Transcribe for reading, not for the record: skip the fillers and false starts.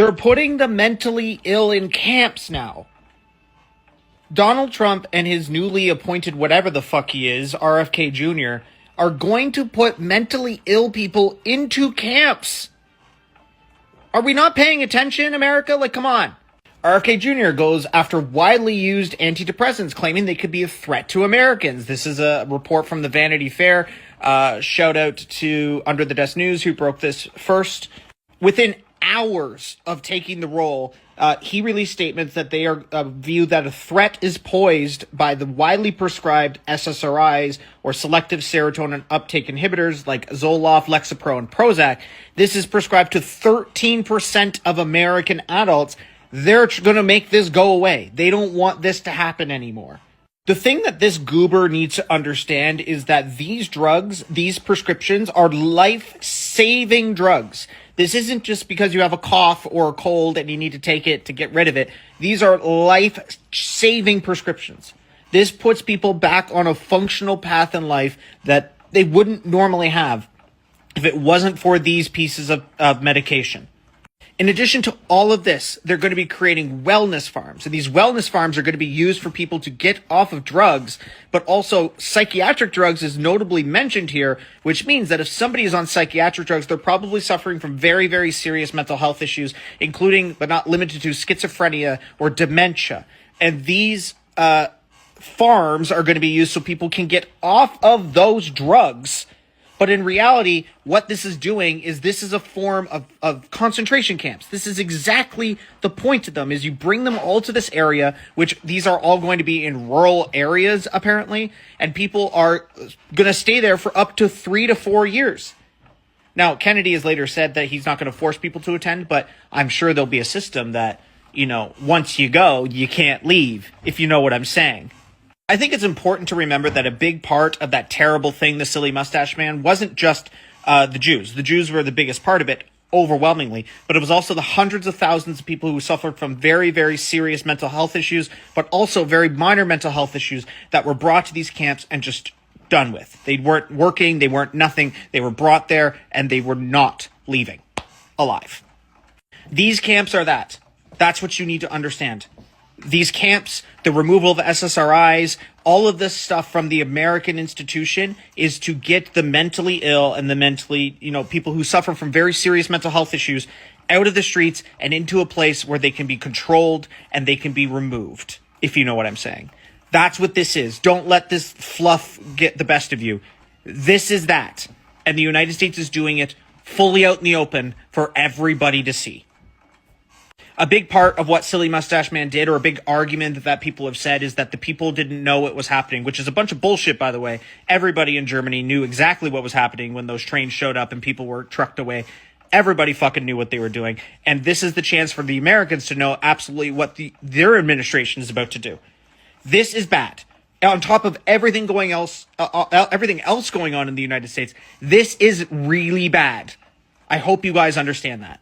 They're putting the mentally ill in camps now. Donald Trump and his newly appointed whatever the fuck he is, RFK Jr., are going to put mentally ill people into camps. Are we not paying attention, America? Like, come on. RFK Jr. goes after widely used antidepressants, claiming they could be a threat to Americans. This is a report from the Vanity Fair. Shout out to Under the Desk News, who broke this first. Within hours of taking the role, he released statements that they are view that a threat is posed by the widely prescribed SSRIs, or selective serotonin uptake inhibitors, like Zoloft, Lexapro, and Prozac. This is prescribed to 13% of American adults. They're going to make this go away. They don't want this to happen anymore. The thing that this goober needs to understand is that these drugs, these prescriptions, are life-saving drugs. This isn't just because you have a cough or a cold and you need to take it to get rid of it. These are life-saving prescriptions. This puts people back on a functional path in life that they wouldn't normally have if it wasn't for these pieces of medication. In addition to all of this, they're going to be creating wellness farms. And these wellness farms are going to be used for people to get off of drugs, but also psychiatric drugs is notably mentioned here, which means that if somebody is on psychiatric drugs, they're probably suffering from very, very serious mental health issues, including, but not limited to, schizophrenia or dementia. And these farms are going to be used so people can get off of those drugs. But in reality, what this is doing is this is a form of concentration camps. This is exactly the point of them, is you bring them all to this area, which these are all going to be in rural areas, apparently, and people are going to stay there for up to 3 to 4 years. Now, Kennedy has later said that he's not going to force people to attend, but I'm sure there'll be a system that, you know, once you go, you can't leave, if you know what I'm saying. I think it's important to remember that a big part of that terrible thing, the silly mustache man, wasn't just the Jews. The Jews were the biggest part of it, overwhelmingly, but it was also the hundreds of thousands of people who suffered from very, very serious mental health issues, but also very minor mental health issues that were brought to these camps and just done with. They weren't working, they weren't nothing, they were brought there, and they were not leaving alive. These camps are that. That's what you need to understand. These camps, the removal of SSRIs, all of this stuff from the American institution is to get the mentally ill and the mentally, people who suffer from very serious mental health issues out of the streets and into a place where they can be controlled and they can be removed, if you know what I'm saying. That's what this is. Don't let this fluff get the best of you. This is that. And the United States is doing it fully out in the open for everybody to see. A big part of what Silly Mustache Man did, or a big argument that people have said, is that the people didn't know what was happening, which is a bunch of bullshit, by the way. Everybody in Germany knew exactly what was happening when those trains showed up and people were trucked away. Everybody fucking knew what they were doing. And this is the chance for the Americans to know absolutely what their administration is about to do. This is bad. On top of everything else going on in the United States, this is really bad. I hope you guys understand that.